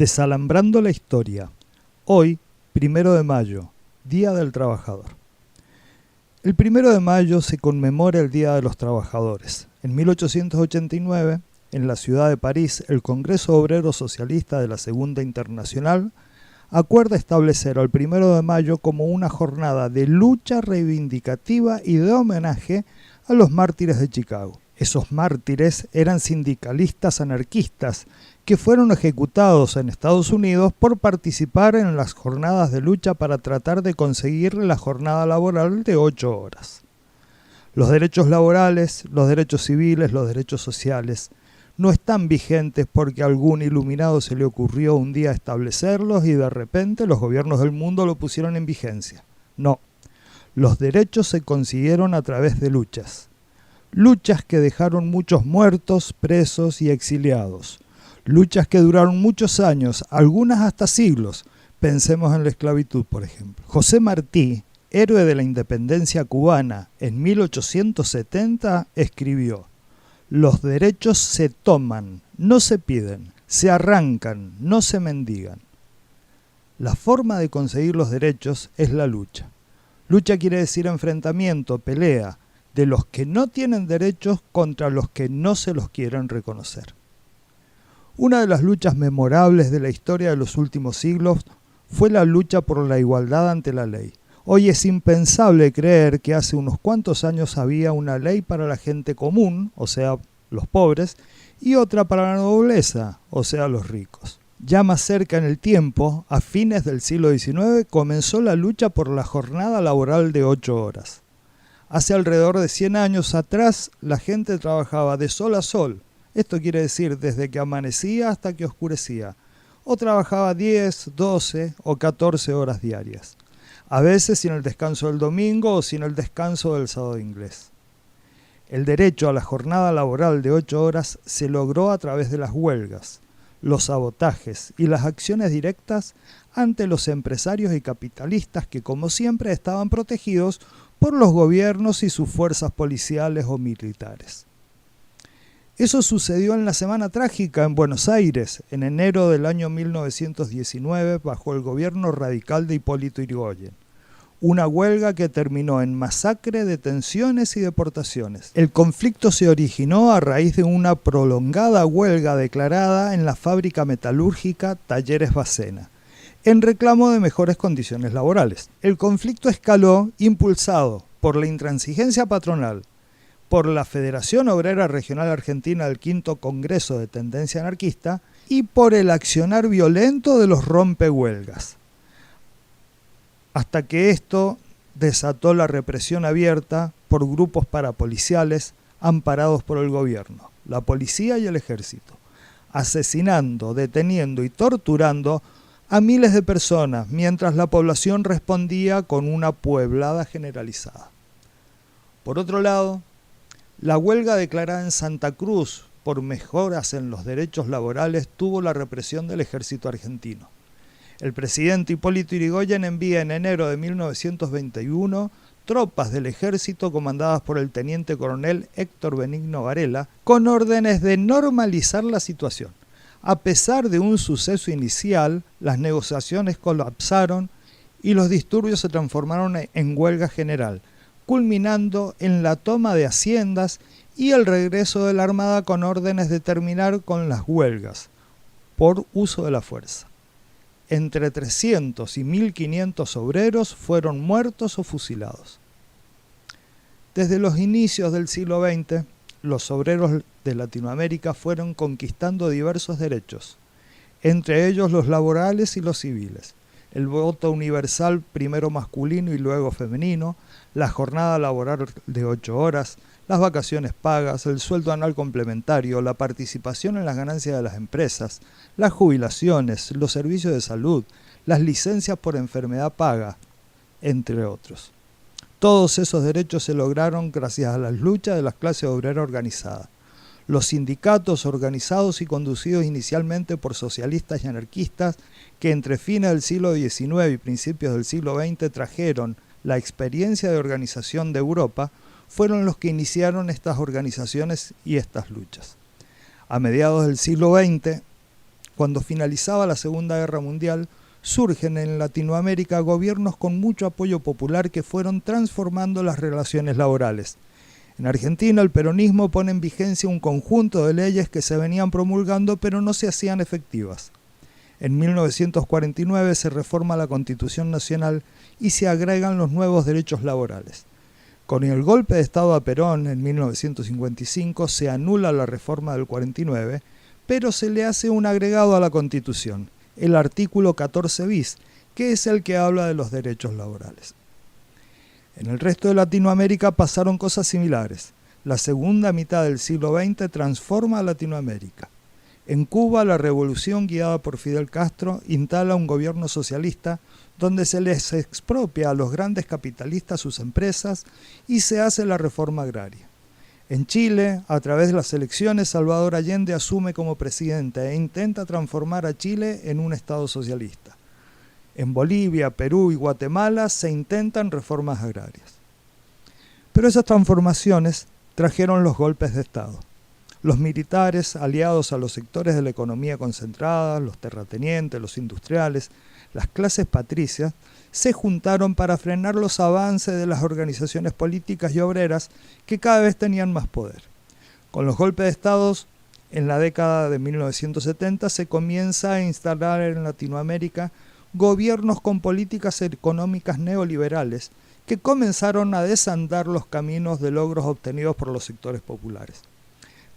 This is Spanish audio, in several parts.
Desalambrando la historia. Hoy, 1 de mayo, Día del Trabajador. El 1 de mayo se conmemora el Día de los Trabajadores. En 1889, en la ciudad de París, el Congreso Obrero Socialista de la Segunda Internacional acuerda establecer al 1 de mayo como una jornada de lucha reivindicativa y de homenaje a los mártires de Chicago. Esos mártires eran sindicalistas anarquistas que fueron ejecutados en Estados Unidos por participar en las jornadas de lucha para tratar de conseguir la jornada laboral de 8 horas. Los derechos laborales, los derechos civiles, los derechos sociales no están vigentes porque a algún iluminado se le ocurrió un día establecerlos y de repente los gobiernos del mundo lo pusieron en vigencia. No, los derechos se consiguieron a través de luchas. Luchas que dejaron muchos muertos, presos y exiliados. Luchas que duraron muchos años, algunas hasta siglos. Pensemos en la esclavitud, por ejemplo. José Martí, héroe de la independencia cubana, en 1870 escribió: «Los derechos se toman, no se piden, se arrancan, no se mendigan». La forma de conseguir los derechos es la lucha. Lucha quiere decir enfrentamiento, pelea, de los que no tienen derechos contra los que no se los quieren reconocer. Una de las luchas memorables de la historia de los últimos siglos fue la lucha por la igualdad ante la ley. Hoy es impensable creer que hace unos cuantos años había una ley para la gente común, o sea, los pobres, y otra para la nobleza, o sea, los ricos. Ya más cerca en el tiempo, a fines del siglo XIX, comenzó la lucha por la jornada laboral de 8 horas. Hace alrededor de 100 años atrás, la gente trabajaba de sol a sol. Esto quiere decir desde que amanecía hasta que oscurecía. O trabajaba 10, 12 o 14 horas diarias. A veces sin el descanso del domingo o sin el descanso del sábado inglés. El derecho a la jornada laboral de 8 horas se logró a través de las huelgas, los sabotajes y las acciones directas ante los empresarios y capitalistas que, como siempre, estaban protegidos por los gobiernos y sus fuerzas policiales o militares. Eso sucedió en la Semana Trágica en Buenos Aires, en enero del año 1919, bajo el gobierno radical de Hipólito Yrigoyen. Una huelga que terminó en masacre, detenciones y deportaciones. El conflicto se originó a raíz de una prolongada huelga declarada en la fábrica metalúrgica Talleres Bacena, en reclamo de mejores condiciones laborales. El conflicto escaló impulsado por la intransigencia patronal, por la Federación Obrera Regional Argentina del Quinto Congreso de Tendencia Anarquista y por el accionar violento de los rompehuelgas. Hasta que esto desató la represión abierta por grupos parapoliciales amparados por el gobierno, la policía y el ejército, asesinando, deteniendo y torturando a miles de personas, mientras la población respondía con una pueblada generalizada. Por otro lado, la huelga declarada en Santa Cruz por mejoras en los derechos laborales tuvo la represión del ejército argentino. El presidente Hipólito Yrigoyen envía en enero de 1921 tropas del ejército comandadas por el teniente coronel Héctor Benigno Varela con órdenes de normalizar la situación. A pesar de un suceso inicial, las negociaciones colapsaron y los disturbios se transformaron en huelga general, culminando en la toma de haciendas y el regreso de la Armada con órdenes de terminar con las huelgas por uso de la fuerza. Entre 300 y 1.500 obreros fueron muertos o fusilados. Desde los inicios del siglo XX, los obreros de Latinoamérica fueron conquistando diversos derechos, entre ellos los laborales y los civiles, el voto universal primero masculino y luego femenino, la jornada laboral de 8 horas, las vacaciones pagas, el sueldo anual complementario, la participación en las ganancias de las empresas, las jubilaciones, los servicios de salud, las licencias por enfermedad paga, entre otros. Todos esos derechos se lograron gracias a las luchas de las clases obreras organizadas. Los sindicatos organizados y conducidos inicialmente por socialistas y anarquistas que entre fines del siglo XIX y principios del siglo XX trajeron la experiencia de organización de Europa, fueron los que iniciaron estas organizaciones y estas luchas. A mediados del siglo XX, cuando finalizaba la Segunda Guerra Mundial, surgen en Latinoamérica gobiernos con mucho apoyo popular que fueron transformando las relaciones laborales. En Argentina, el peronismo pone en vigencia un conjunto de leyes que se venían promulgando pero no se hacían efectivas. En 1949 se reforma la Constitución Nacional y se agregan los nuevos derechos laborales. Con el golpe de Estado a Perón en 1955 se anula la reforma del 49, pero se le hace un agregado a la Constitución, el artículo 14 bis, que es el que habla de los derechos laborales. En el resto de Latinoamérica pasaron cosas similares. La segunda mitad del siglo XX transforma a Latinoamérica. En Cuba, la revolución guiada por Fidel Castro instala un gobierno socialista donde se les expropia a los grandes capitalistas sus empresas y se hace la reforma agraria. En Chile, a través de las elecciones, Salvador Allende asume como presidente e intenta transformar a Chile en un estado socialista. En Bolivia, Perú y Guatemala se intentan reformas agrarias. Pero esas transformaciones trajeron los golpes de Estado. Los militares, aliados a los sectores de la economía concentrada, los terratenientes, los industriales, las clases patricias, se juntaron para frenar los avances de las organizaciones políticas y obreras que cada vez tenían más poder. Con los golpes de Estado, en la década de 1970 se comienza a instalar en Latinoamérica gobiernos con políticas económicas neoliberales que comenzaron a desandar los caminos de logros obtenidos por los sectores populares.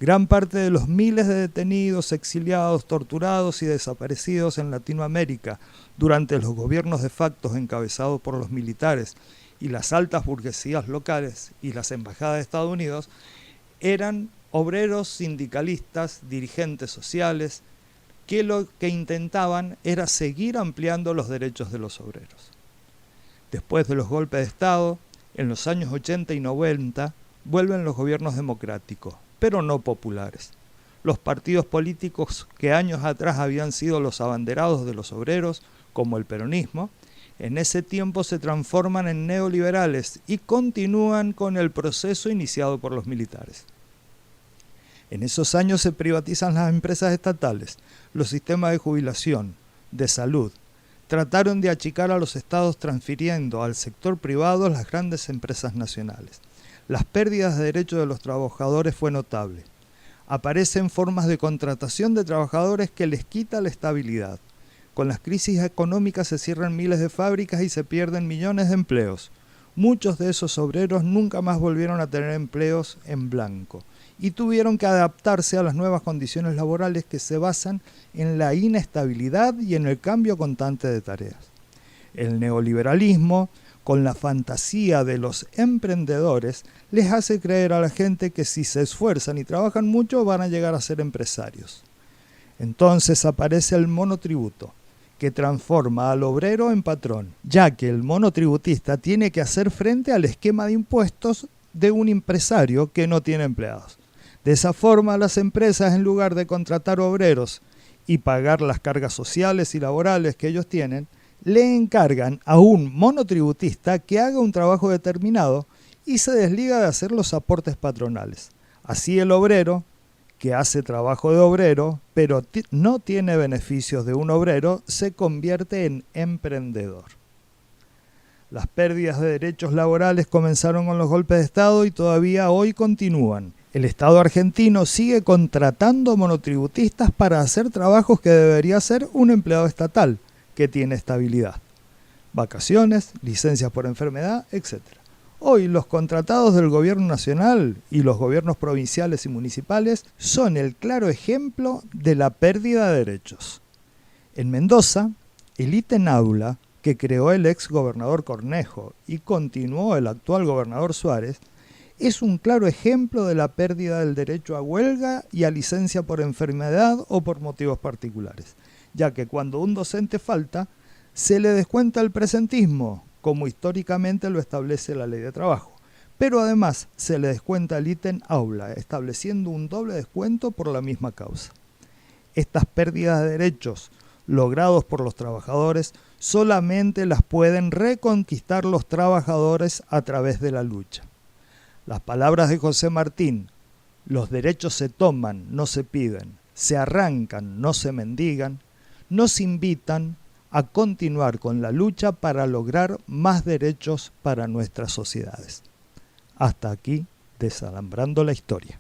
Gran parte de los miles de detenidos, exiliados, torturados y desaparecidos en Latinoamérica durante los gobiernos de facto encabezados por los militares y las altas burguesías locales y las embajadas de Estados Unidos eran obreros, sindicalistas, dirigentes sociales, que lo que intentaban era seguir ampliando los derechos de los obreros. Después de los golpes de Estado, en los años 80 y 90, vuelven los gobiernos democráticos, pero no populares. Los partidos políticos que años atrás habían sido los abanderados de los obreros, como el peronismo, en ese tiempo se transforman en neoliberales y continúan con el proceso iniciado por los militares. En esos años se privatizan las empresas estatales, los sistemas de jubilación, de salud. Trataron de achicar a los estados transfiriendo al sector privado las grandes empresas nacionales. Las pérdidas de derechos de los trabajadores fue notable. Aparecen formas de contratación de trabajadores que les quita la estabilidad. Con las crisis económicas se cierran miles de fábricas y se pierden millones de empleos. Muchos de esos obreros nunca más volvieron a tener empleos en blanco y tuvieron que adaptarse a las nuevas condiciones laborales que se basan en la inestabilidad y en el cambio constante de tareas. El neoliberalismo, con la fantasía de los emprendedores, les hace creer a la gente que si se esfuerzan y trabajan mucho van a llegar a ser empresarios. Entonces aparece el monotributo, que transforma al obrero en patrón, ya que el monotributista tiene que hacer frente al esquema de impuestos de un empresario que no tiene empleados. De esa forma, las empresas, en lugar de contratar obreros y pagar las cargas sociales y laborales que ellos tienen, le encargan a un monotributista que haga un trabajo determinado y se desliga de hacer los aportes patronales. Así el obrero, que hace trabajo de obrero, pero no tiene beneficios de un obrero, se convierte en emprendedor. Las pérdidas de derechos laborales comenzaron con los golpes de Estado y todavía hoy continúan. El Estado argentino sigue contratando monotributistas para hacer trabajos que debería hacer un empleado estatal, que tiene estabilidad. Vacaciones, licencias por enfermedad, etc. Hoy los contratados del gobierno nacional y los gobiernos provinciales y municipales son el claro ejemplo de la pérdida de derechos. En Mendoza, el ítem aula que creó el ex gobernador Cornejo y continuó el actual gobernador Suárez, es un claro ejemplo de la pérdida del derecho a huelga y a licencia por enfermedad o por motivos particulares, ya que cuando un docente falta, se le descuenta el presentismo, como históricamente lo establece la ley de trabajo, pero además se le descuenta el ítem aula, estableciendo un doble descuento por la misma causa. Estas pérdidas de derechos logrados por los trabajadores solamente las pueden reconquistar los trabajadores a través de la lucha. Las palabras de José Martín, los derechos se toman, no se piden, se arrancan, no se mendigan, nos invitan a continuar con la lucha para lograr más derechos para nuestras sociedades. Hasta aquí, desalambrando la historia.